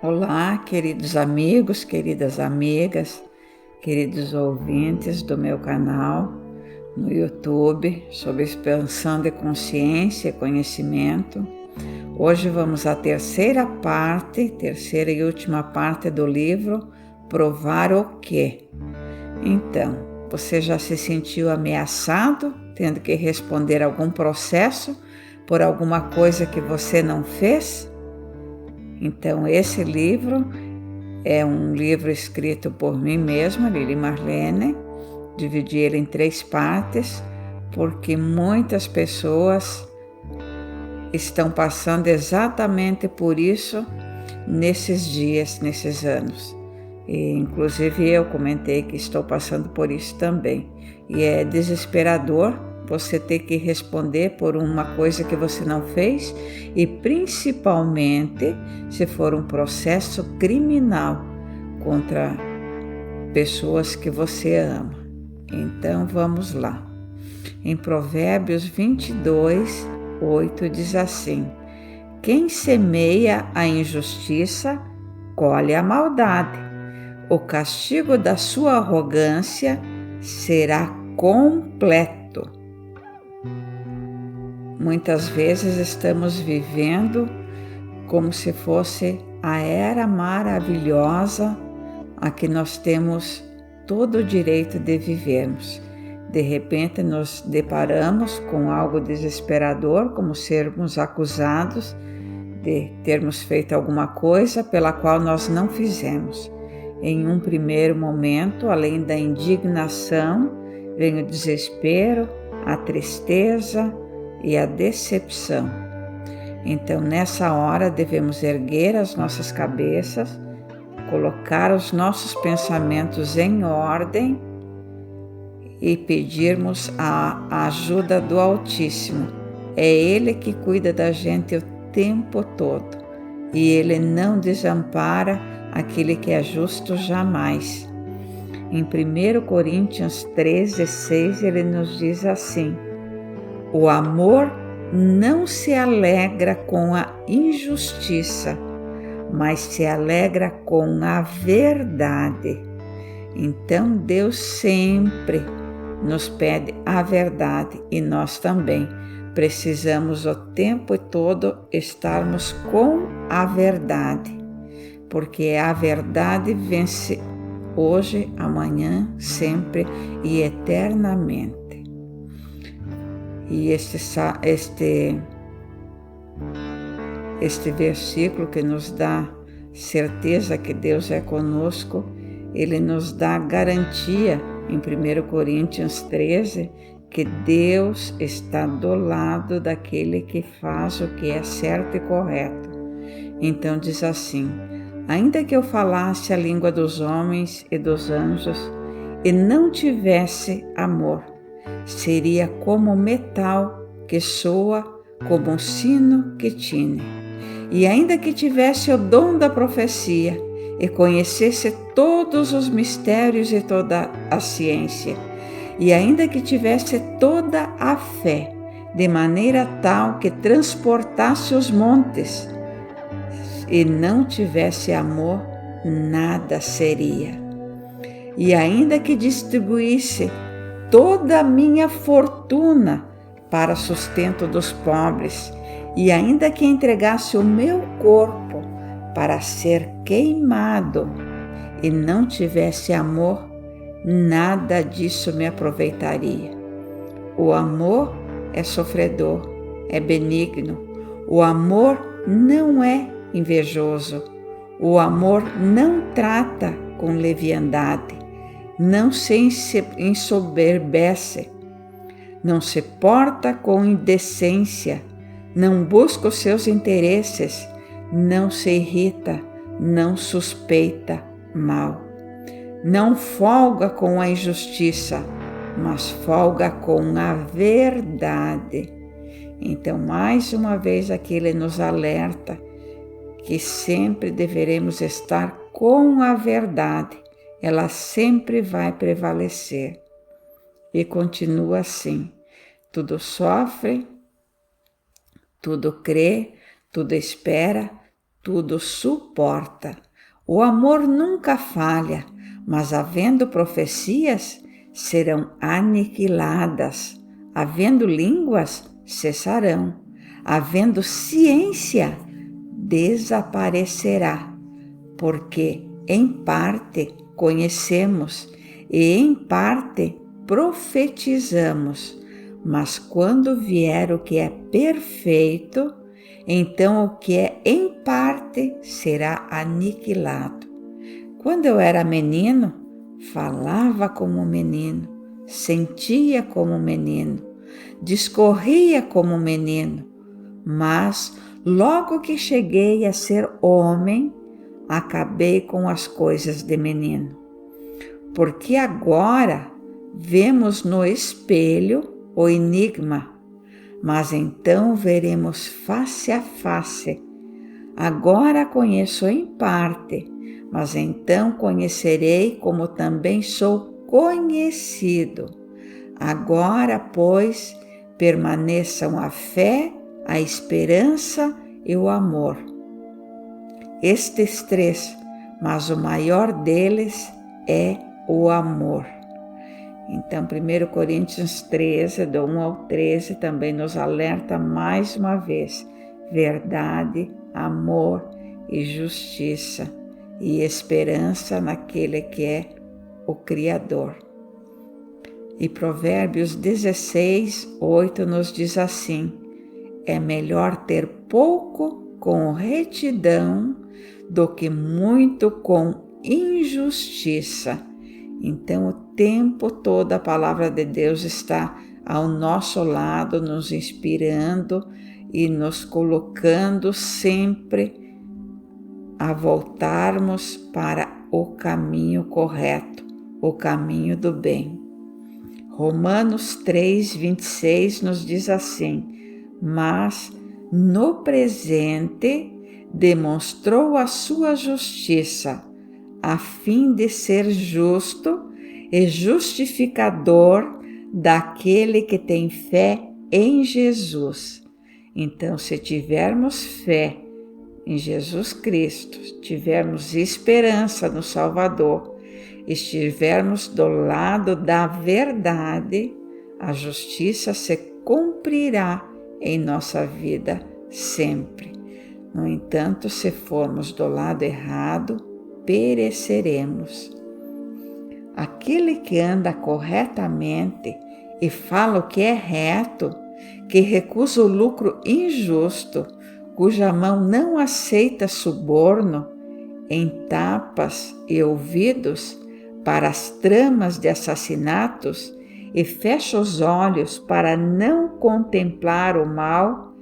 Olá, queridos amigos, queridas amigas, queridos ouvintes do meu canal no YouTube sobre expansão de consciência e conhecimento. Hoje vamos à terceira e última parte do livro Provar o Quê? Então, você já se sentiu ameaçado, tendo que responder algum processo por alguma coisa que você não fez? Então, esse livro é um livro escrito por mim mesma, Lili Marlene. Dividi ele em 3 partes, porque muitas pessoas estão passando exatamente por isso nesses dias, nesses anos. E, inclusive eu comentei que estou passando por isso também. E é desesperador você ter que responder por uma coisa que você não fez, e principalmente se for um processo criminal contra pessoas que você ama. Então vamos lá. Em Provérbios 22:8 diz assim: quem semeia a injustiça, colhe a maldade. O castigo da sua arrogância será completo. Muitas vezes estamos vivendo como se fosse a era maravilhosa a que nós temos todo o direito de vivermos. De repente nos deparamos com algo desesperador, como sermos acusados de termos feito alguma coisa pela qual nós não fizemos. Em um primeiro momento, além da indignação, vem o desespero, a tristeza e a decepção. Então, nessa hora, devemos erguer as nossas cabeças, colocar os nossos pensamentos em ordem e pedirmos a ajuda do Altíssimo. É Ele que cuida da gente o tempo todo, e Ele não desampara aquele que é justo jamais. Em 1 Coríntios 13:6, ele nos diz assim: o amor não se alegra com a injustiça, mas se alegra com a verdade. Então Deus sempre nos pede a verdade, e nós também precisamos o tempo todo estarmos com a verdade, porque a verdade vence hoje, amanhã, sempre e eternamente. E este versículo que nos dá certeza que Deus é conosco, ele nos dá garantia em 1 Coríntios 13, que Deus está do lado daquele que faz o que é certo e correto. Então diz assim: ainda que eu falasse a língua dos homens e dos anjos e não tivesse amor, seria como metal que soa, como um sino que tine. E ainda que tivesse o dom da profecia e conhecesse todos os mistérios e toda a ciência, e ainda que tivesse toda a fé, de maneira tal que transportasse os montes, e não tivesse amor, nada seria. E ainda que distribuísse toda a minha fortuna para sustento dos pobres, e ainda que entregasse o meu corpo para ser queimado, e não tivesse amor, nada disso me aproveitaria. O amor é sofredor, é benigno. O amor não é invejoso. O amor não trata com leviandade, não se ensoberbece, não se porta com indecência, não busca os seus interesses, não se irrita, não suspeita mal, não folga com a injustiça, mas folga com a verdade. Então, mais uma vez aqui ele nos alerta que sempre deveremos estar com a verdade. Ela sempre vai prevalecer. E continua assim: tudo sofre, tudo crê, tudo espera, tudo suporta. O amor nunca falha, mas havendo profecias, serão aniquiladas. Havendo línguas, cessarão. Havendo ciência, desaparecerá. Porque em parte conhecemos e em parte profetizamos. Mas quando vier o que é perfeito, então o que é em parte será aniquilado. Quando eu era menino, falava como menino, sentia como menino, discorria como menino, mas logo que cheguei a ser homem, acabei com as coisas de menino. Porque agora vemos no espelho o enigma, mas então veremos face a face. Agora conheço em parte, mas então conhecerei como também sou conhecido. Agora, pois, permaneçam a fé, a esperança e o amor. Estes três, mas o maior deles é o amor. Então, 1 Coríntios 13, do 1 ao 13, também nos alerta mais uma vez: verdade, amor e justiça, e esperança naquele que é o Criador. E Provérbios 16, 8 nos diz assim: é melhor ter pouco com retidão do que muito com injustiça. Então, o tempo todo a palavra de Deus está ao nosso lado, nos inspirando e nos colocando sempre a voltarmos para o caminho correto, o caminho do bem. Romanos 3, 26 nos diz assim: mas no presente demonstrou a sua justiça, a fim de ser justo e justificador daquele que tem fé em Jesus. Então, se tivermos fé em Jesus Cristo, tivermos esperança no Salvador, estivermos do lado da verdade, a justiça se cumprirá em nossa vida sempre. No entanto, se formos do lado errado, pereceremos. Aquele que anda corretamente e fala o que é reto, que recusa o lucro injusto, cuja mão não aceita suborno, em tapas e ouvidos para as tramas de assassinatos e fecha os olhos para não contemplar o mal,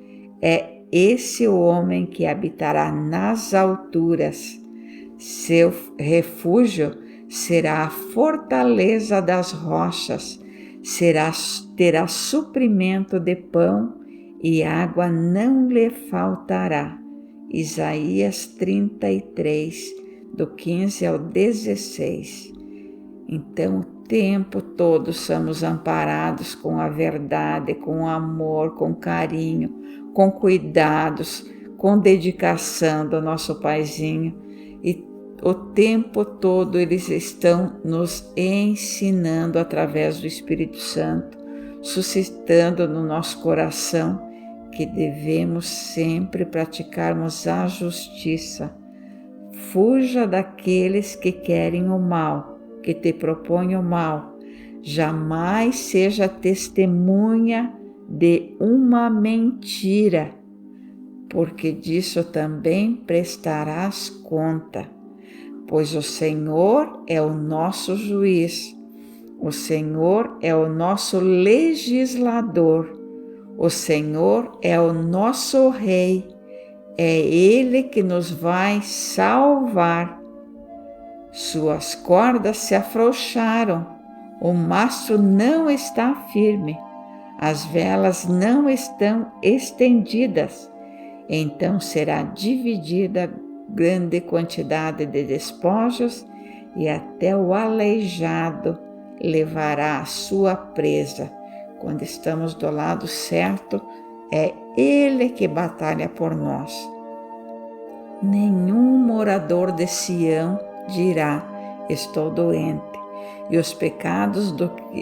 é esse o homem que habitará nas alturas. Seu refúgio será a fortaleza das rochas, terá suprimento de pão e água não lhe faltará. Isaías 33, do 15 ao 16. Então, o tempo todo somos amparados com a verdade, com amor, com carinho, com cuidados, com dedicação do nosso Paizinho. E o tempo todo eles estão nos ensinando através do Espírito Santo, suscitando no nosso coração que devemos sempre praticarmos a justiça. Fuja daqueles que querem o mal, que te propõem o mal. Jamais seja testemunha de uma mentira, porque disso também prestarás conta. Pois o Senhor é o nosso juiz, o Senhor é o nosso legislador, o Senhor é o nosso rei, é Ele que nos vai salvar. Suas cordas se afrouxaram, o mastro não está firme, as velas não estão estendidas, então será dividida grande quantidade de despojos e até o aleijado levará a sua presa. Quando estamos do lado certo, é Ele que batalha por nós. nenhum morador de Sião dirá: estou doente, e os pecados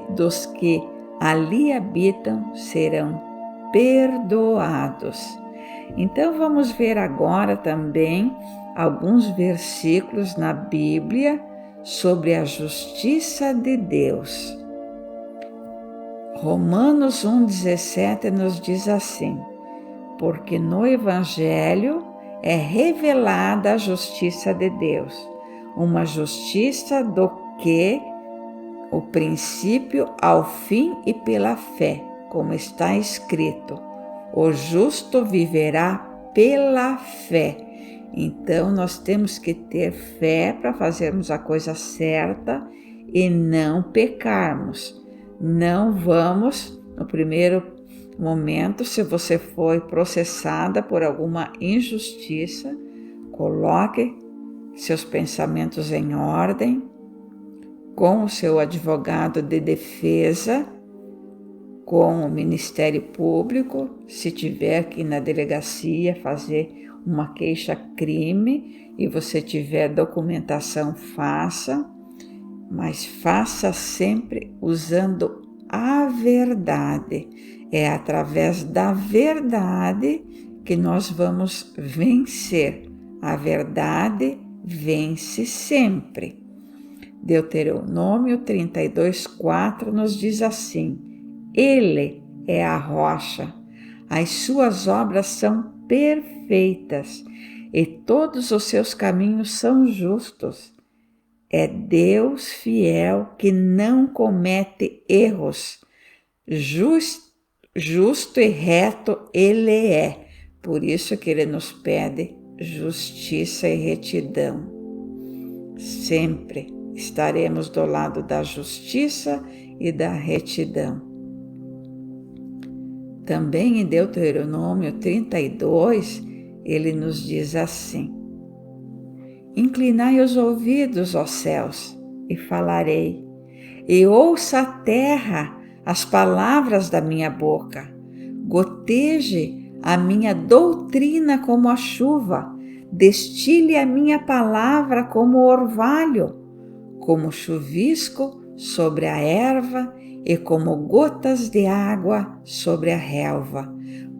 dos que ali habitam serão perdoados. Então vamos ver agora também alguns versículos na Bíblia sobre a justiça de Deus. Romanos 1,17 nos diz assim: porque no Evangelho é revelada a justiça de Deus, uma justiça do que o princípio ao fim e pela fé, como está escrito: o justo viverá pela fé. Então nós temos que ter fé para fazermos a coisa certa e não pecarmos. Não vamos, no primeiro momento, se você foi processada por alguma injustiça, coloque seus pensamentos em ordem com o seu advogado de defesa, com o Ministério Público, se tiver que ir na delegacia fazer uma queixa-crime e você tiver documentação, faça, mas faça sempre usando a verdade. É através da verdade que nós vamos vencer. A verdade vence sempre. Deuteronômio 32:4 nos diz assim: Ele é a rocha, as suas obras são perfeitas e todos os seus caminhos são justos. É Deus fiel que não comete erros. Justo e reto Ele é. Por isso que Ele nos pede justiça e retidão. Sempre estaremos do lado da justiça e da retidão. Também em Deuteronômio 32, ele nos diz assim: inclinai os ouvidos, ó céus, e falarei, e ouça a terra as palavras da minha boca. Goteje a minha doutrina como a chuva, destile a minha palavra como orvalho, como chuvisco sobre a erva e como gotas de água sobre a relva,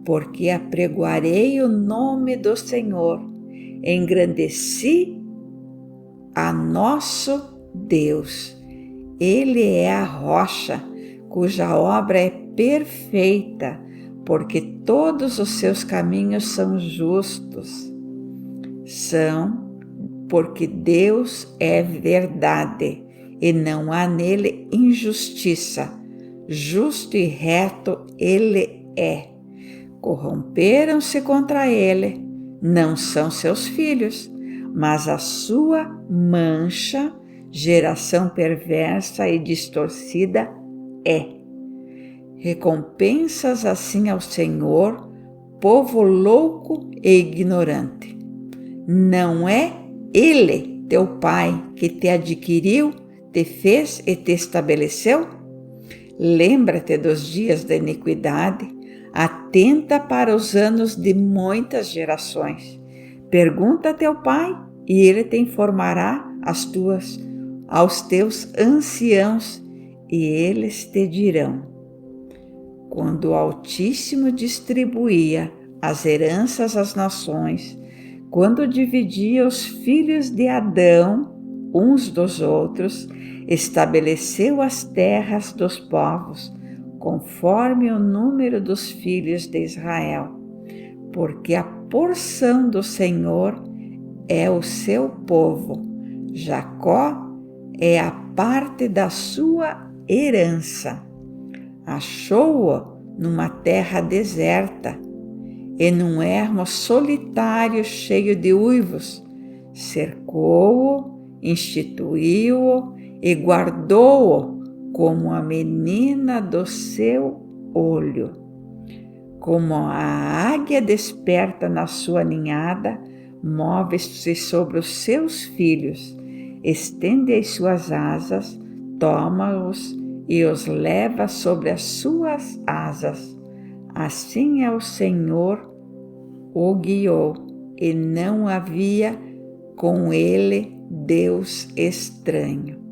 porque apregoarei o nome do Senhor, engrandeci a nosso Deus. Ele é a rocha, cuja obra é perfeita, porque todos os seus caminhos são justos. São porque Deus é verdade e não há nele injustiça. Justo e reto Ele é. Corromperam-se contra Ele, não são seus filhos, mas a sua mancha, geração perversa e distorcida, é. Recompensas assim ao Senhor, povo louco e ignorante. Não é Ele, teu Pai, que te adquiriu, te fez e te estabeleceu? Lembra-te dos dias da iniquidade, atenta para os anos de muitas gerações. Pergunta a teu pai e ele te informará aos teus anciãos e eles te dirão. Quando o Altíssimo distribuía as heranças às nações, quando dividia os filhos de Adão uns dos outros, estabeleceu as terras dos povos, conforme o número dos filhos de Israel, porque a porção do Senhor é o seu povo, Jacó é a parte da sua herança. Achou-o numa terra deserta e num ermo solitário cheio de uivos, cercou-o, instituiu-o e guardou-o como a menina do seu olho. Como a águia desperta na sua ninhada, move-se sobre os seus filhos, estende as suas asas, toma-os e os leva sobre as suas asas. Assim é o Senhor o guiou, e não havia com ele Deus estranho.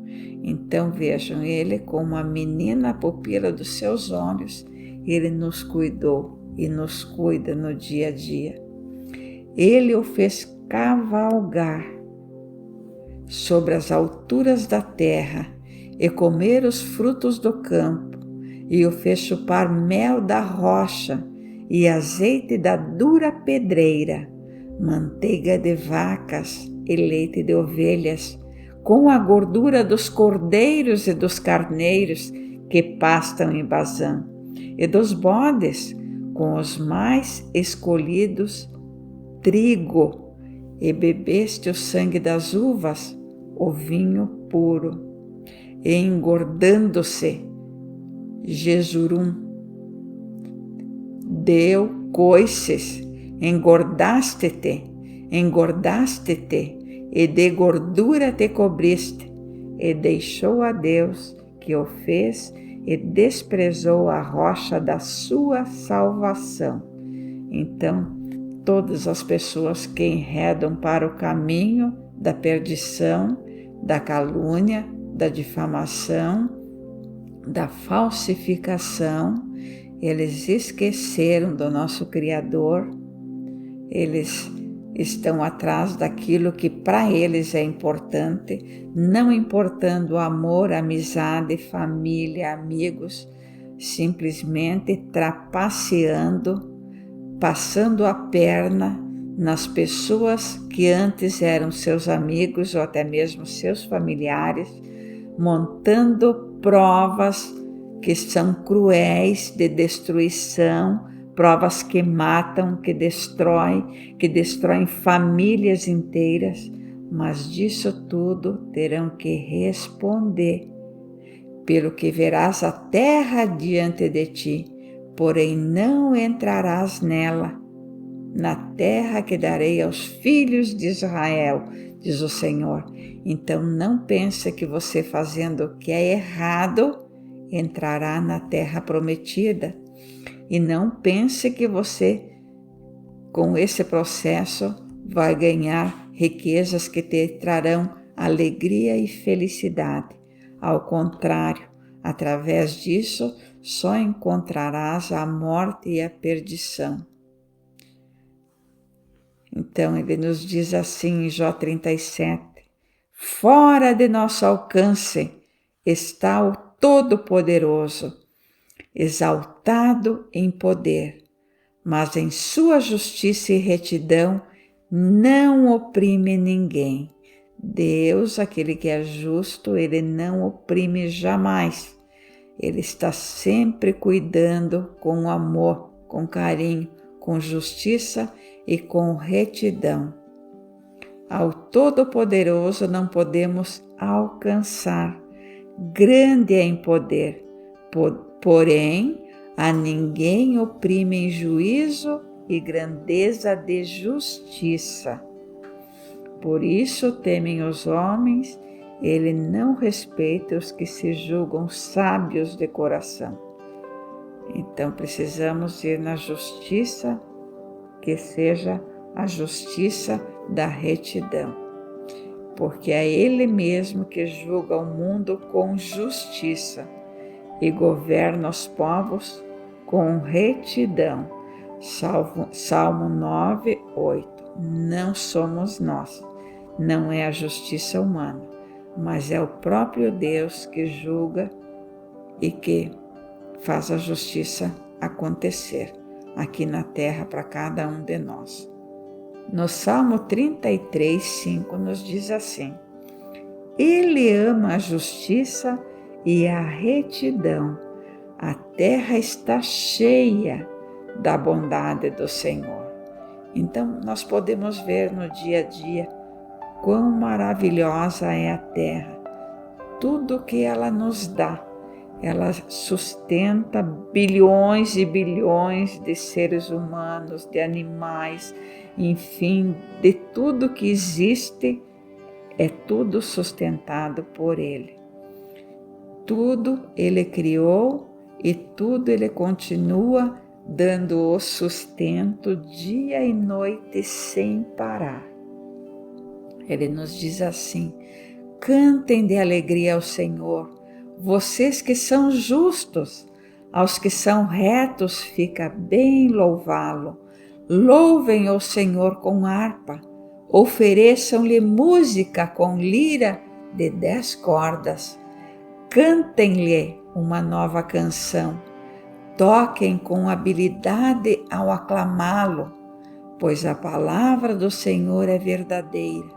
Então vejam, ele como a menina pupila dos seus olhos, ele nos cuidou e nos cuida no dia a dia. Ele o fez cavalgar sobre as alturas da terra e comer os frutos do campo, e o fez chupar mel da rocha e azeite da dura pedreira, manteiga de vacas e leite de ovelhas, com a gordura dos cordeiros e dos carneiros que pastam em Bazã, e dos bodes, com os mais escolhidos, trigo, e bebeste o sangue das uvas, o vinho puro, e engordando-se, Jesurum deu coices, engordaste-te, e de gordura te cobriste, e deixou a Deus que o fez, e desprezou a rocha da sua salvação. Então, todas as pessoas que enredam para o caminho da perdição, da calúnia, da difamação, da falsificação, eles esqueceram do nosso Criador, eles estão atrás daquilo que para eles é importante, não importando amor, amizade, família, amigos, simplesmente trapaceando, passando a perna nas pessoas que antes eram seus amigos ou até mesmo seus familiares, montando provas que são cruéis de destruição, provas que matam, que destroem famílias inteiras, mas disso tudo terão que responder. Pelo que verás a terra diante de ti, porém não entrarás nela, na terra que darei aos filhos de Israel, diz o Senhor. Então não pense que você fazendo o que é errado entrará na terra prometida. E não pense que você, com esse processo, vai ganhar riquezas que te trarão alegria e felicidade. Ao contrário, através disso, só encontrarás a morte e a perdição. Então ele nos diz assim em Jó 37, fora de nosso alcance está o Todo-Poderoso, exaltado em poder, mas em sua justiça e retidão não oprime ninguém. Deus, aquele que é justo, ele não oprime jamais. Ele está sempre cuidando com amor, com carinho, com justiça e com retidão. Ao Todo-Poderoso não podemos alcançar, grande é em poder, porém a ninguém oprime em juízo e grandeza de justiça. Por isso temem os homens, ele não respeita os que se julgam sábios de coração. Então precisamos ir na justiça, que seja a justiça da retidão, porque é ele mesmo que julga o mundo com justiça e governa os povos com retidão. Salmo 9, 8. Não somos nós, não é a justiça humana, mas é o próprio Deus que julga e que faz a justiça acontecer aqui na terra para cada um de nós. No Salmo 33, 5 nos diz assim: Ele ama a justiça e a retidão, a terra está cheia da bondade do Senhor. Então nós podemos ver no dia a dia quão maravilhosa é a terra, tudo que ela nos dá. Ela sustenta bilhões e bilhões de seres humanos, de animais, enfim, de tudo que existe, é tudo sustentado por Ele. Tudo Ele criou e tudo Ele continua dando o sustento dia e noite sem parar. Ele nos diz assim: cantem de alegria ao Senhor, vocês que são justos, aos que são retos fica bem louvá-lo. Louvem o Senhor com harpa, ofereçam-lhe música com lira de 10 cordas. Cantem-lhe uma nova canção, toquem com habilidade ao aclamá-lo, pois a palavra do Senhor é verdadeira.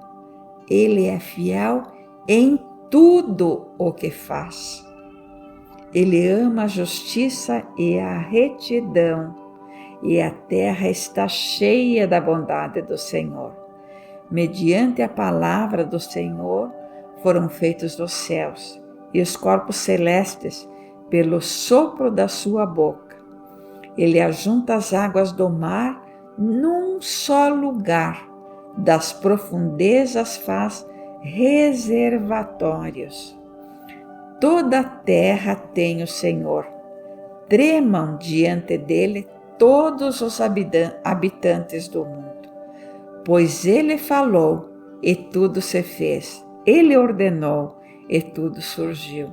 Ele é fiel em tudo o que faz. Ele ama a justiça e a retidão, e a terra está cheia da bondade do Senhor. Mediante a palavra do Senhor foram feitos os céus e os corpos celestes pelo sopro da sua boca. Ele ajunta as águas do mar num só lugar, das profundezas faz reservatórios. Toda a terra tem o Senhor, tremam diante dele todos os habitantes do mundo. Pois ele falou e tudo se fez, ele ordenou e tudo surgiu.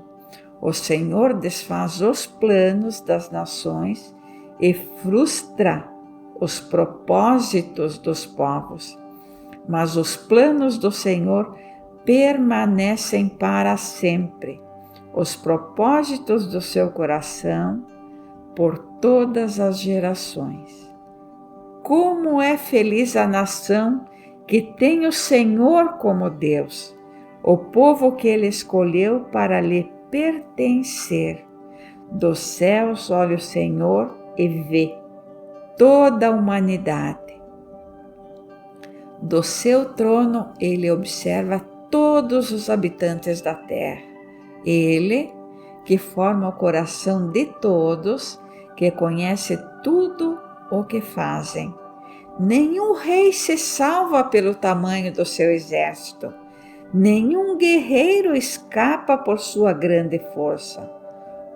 O Senhor desfaz os planos das nações e frustra os propósitos dos povos. Mas os planos do Senhor permanecem para sempre, os propósitos do seu coração por todas as gerações. Como é feliz a nação que tem o Senhor como Deus, o povo que ele escolheu para lhe pertencer. Dos céus olha o Senhor e vê toda a humanidade. Do seu trono ele observa todos os habitantes da terra. Ele, que forma o coração de todos, que conhece tudo o que fazem. Nenhum rei se salva pelo tamanho do seu exército. Nenhum guerreiro escapa por sua grande força.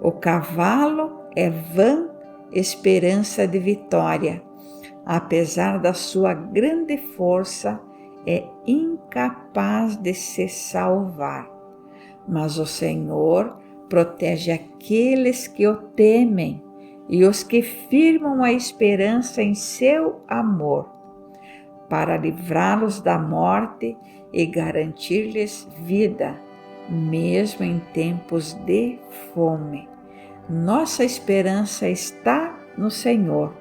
O cavalo é vã esperança de vitória. Apesar da sua grande força, é incapaz de se salvar. Mas o Senhor protege aqueles que o temem e os que firmam a esperança em seu amor, para livrá-los da morte e garantir-lhes vida, mesmo em tempos de fome. Nossa esperança está no Senhor.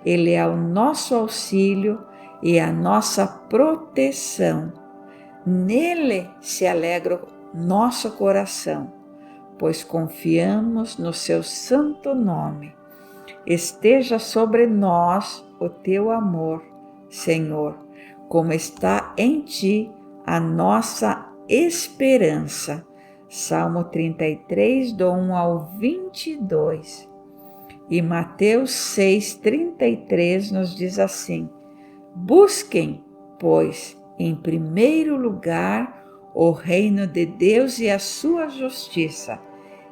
Ele é o nosso auxílio e a nossa proteção. Nele se alegra o nosso coração, pois confiamos no seu santo nome. Esteja sobre nós o teu amor, Senhor, como está em ti a nossa esperança. Salmo 33, do 1 ao 22. E Mateus 6,33 nos diz assim: busquem, pois, em primeiro lugar o reino de Deus e a sua justiça,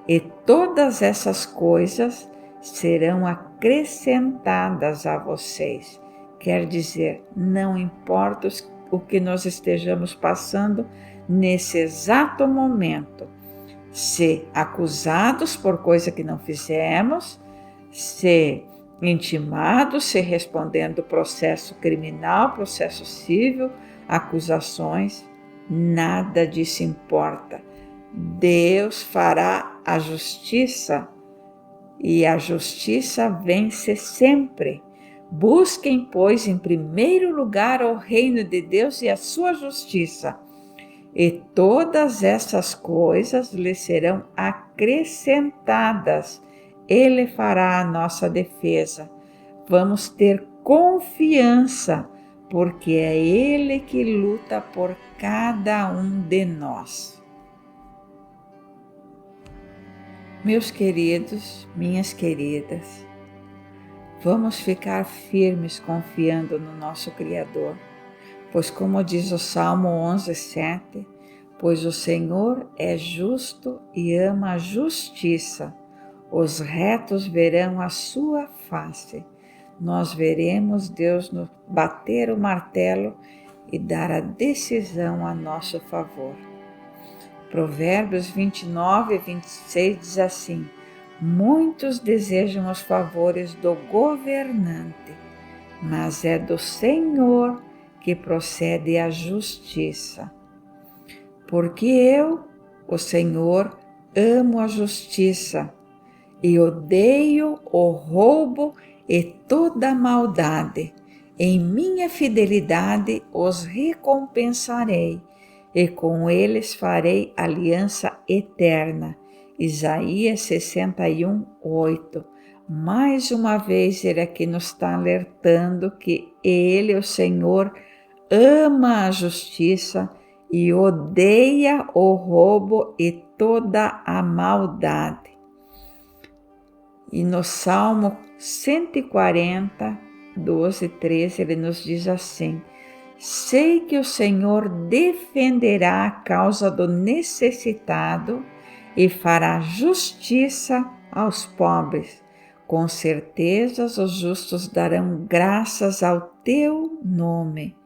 e todas essas coisas serão acrescentadas a vocês. Quer dizer, não importa o que nós estejamos passando nesse exato momento, se acusados por coisa que não fizemos, se intimados, se respondendo processo criminal, processo civil, acusações, nada disso importa. Deus fará a justiça e a justiça vence sempre. Busquem, pois, em primeiro lugar o reino de Deus e a sua justiça, e todas essas coisas lhe serão acrescentadas. Ele fará a nossa defesa. Vamos ter confiança, porque é Ele que luta por cada um de nós. Meus queridos, minhas queridas, vamos ficar firmes confiando no nosso Criador, pois como diz o Salmo 11:7, pois o Senhor é justo e ama a justiça. Os retos verão a sua face. Nós veremos Deus nos bater o martelo e dar a decisão a nosso favor. Provérbios 29 e 26 diz assim: muitos desejam os favores do governante, mas é do Senhor que procede a justiça. Porque eu, o Senhor, amo a justiça e odeio o roubo e toda a maldade. Em minha fidelidade os recompensarei e com eles farei aliança eterna. Isaías 61, 8. Mais uma vez ele aqui nos está alertando que ele, o Senhor, ama a justiça e odeia o roubo e toda a maldade. E no Salmo 140, 12 e 13, ele nos diz assim: sei que o Senhor defenderá a causa do necessitado e fará justiça aos pobres. Com certeza os justos darão graças ao teu nome,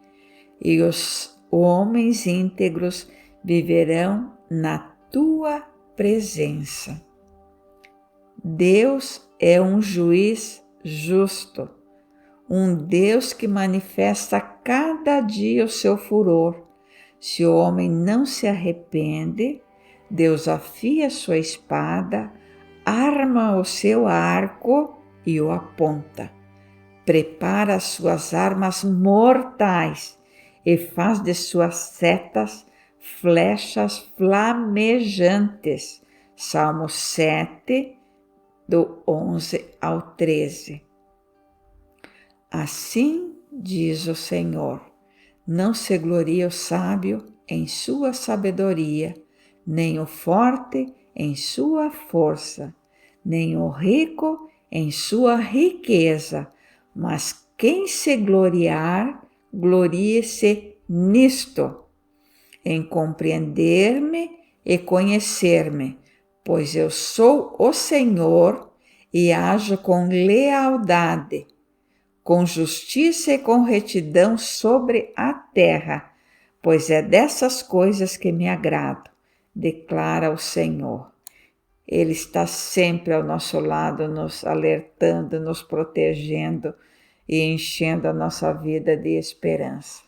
e os homens íntegros viverão na tua presença. Deus é um juiz justo, um Deus que manifesta cada dia o seu furor. Se o homem não se arrepende, Deus afia sua espada, arma o seu arco e o aponta. Prepara as suas armas mortais e faz de suas setas flechas flamejantes. Salmo 7, do 11 ao 13. Assim diz o Senhor: não se glorie o sábio em sua sabedoria, nem o forte em sua força, nem o rico em sua riqueza, mas quem se gloriar, glorie-se nisto, em compreender-me e conhecer-me, pois eu sou o Senhor e ajo com lealdade, com justiça e com retidão sobre a terra, pois é dessas coisas que me agrado, declara o Senhor. Ele está sempre ao nosso lado, nos alertando, nos protegendo e enchendo a nossa vida de esperança.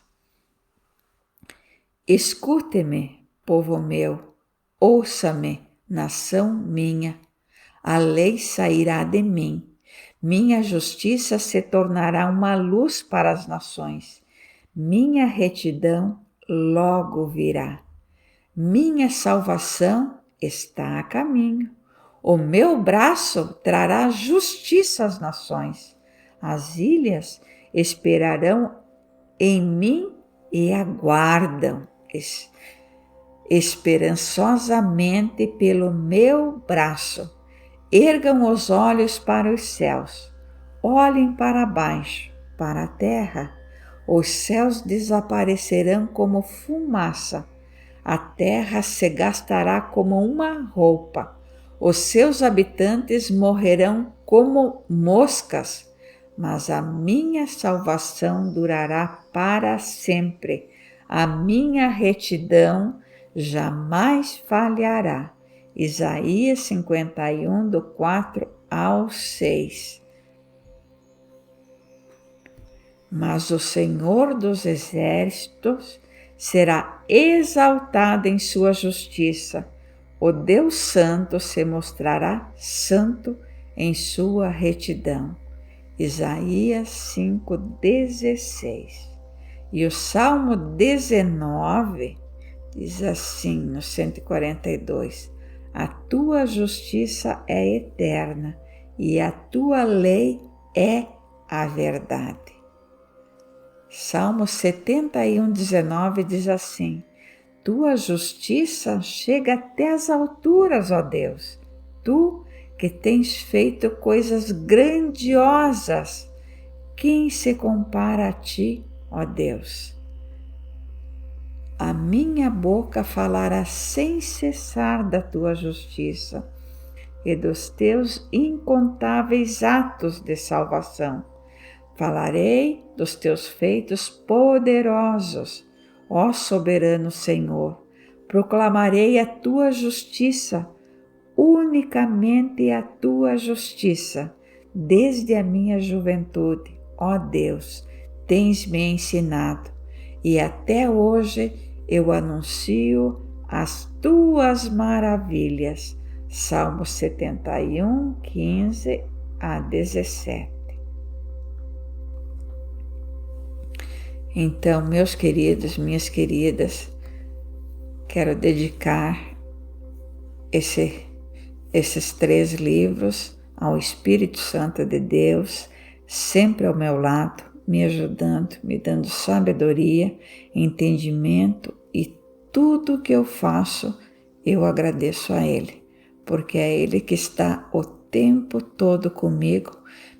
Escute-me, povo meu, ouça-me, nação minha. A lei sairá de mim, minha justiça se tornará uma luz para as nações, minha retidão logo virá. Minha salvação está a caminho, o meu braço trará justiça às nações. As ilhas esperarão em mim e aguardam esperançosamente pelo meu braço. Ergam os olhos para os céus, olhem para baixo, para a terra. Os céus desaparecerão como fumaça, a terra se gastará como uma roupa, os seus habitantes morrerão como moscas, mas a minha salvação durará para sempre, a minha retidão jamais falhará. Isaías 51, do 4 ao 6. Mas o Senhor dos exércitos será exaltado em sua justiça. O Deus Santo se mostrará santo em sua retidão. Isaías 5:16. E o Salmo 19 diz assim, no 142: a tua justiça é eterna e a tua lei é a verdade. Salmo 71:19 diz assim: tua justiça chega até as alturas, ó Deus, tu que tens feito coisas grandiosas, quem se compara a ti, ó Deus? A minha boca falará sem cessar da tua justiça e dos teus incontáveis atos de salvação. Falarei dos teus feitos poderosos, ó soberano Senhor. Proclamarei a tua justiça, unicamente a tua justiça, desde a minha juventude. Ó Deus, tens-me ensinado, e até hoje eu anuncio as tuas maravilhas. Salmo 71, 15 a 17. Então, meus queridos, minhas queridas, quero dedicar esses 3 livros ao Espírito Santo de Deus, sempre ao meu lado, me ajudando, me dando sabedoria, entendimento, e tudo que eu faço, eu agradeço a Ele, porque é Ele que está o tempo todo comigo,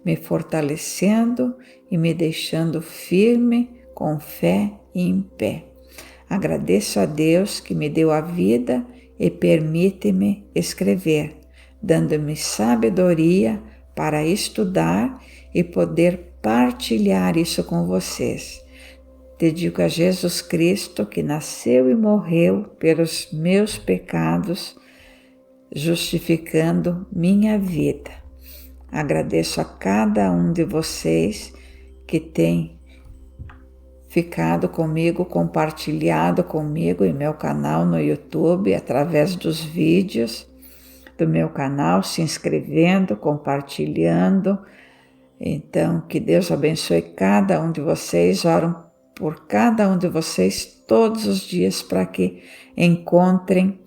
me fortalecendo e me deixando firme, com fé e em pé. Agradeço a Deus que me deu a vida e permite-me escrever, dando-me sabedoria para estudar e poder partilhar isso com vocês. Dedico a Jesus Cristo, que nasceu e morreu pelos meus pecados, justificando minha vida. Agradeço a cada um de vocês que tem ficado comigo, compartilhado comigo em meu canal no YouTube, através dos vídeos do meu canal, se inscrevendo, compartilhando. Então, que Deus abençoe cada um de vocês. Oro por cada um de vocês todos os dias para que encontrem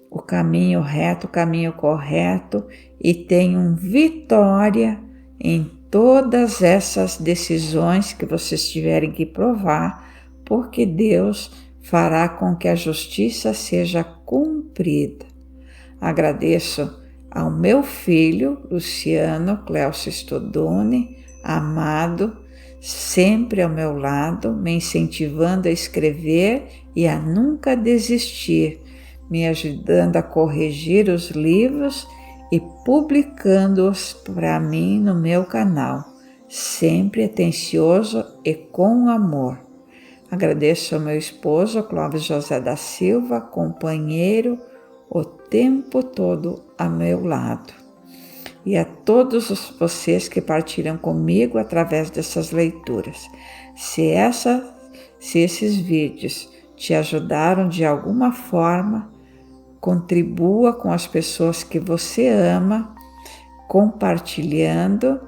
o caminho reto, o caminho correto e tenham vitória em todas essas decisões que vocês tiverem que provar, porque Deus fará com que a justiça seja cumprida. Agradeço ao meu filho, Luciano Cleucio Stoduni, amado, sempre ao meu lado, me incentivando a escrever e a nunca desistir, me ajudando a corrigir os livros e publicando-os para mim no meu canal, sempre atencioso e com amor. Agradeço ao meu esposo, Clóvis José da Silva, companheiro, o tempo todo ao meu lado. E a todos vocês que partilham comigo através dessas leituras. Se esses vídeos te ajudaram de alguma forma, contribua com as pessoas que você ama, compartilhando,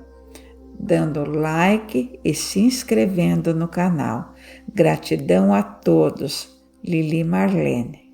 dando like e se inscrevendo no canal. Gratidão a todos. Lili Marlene.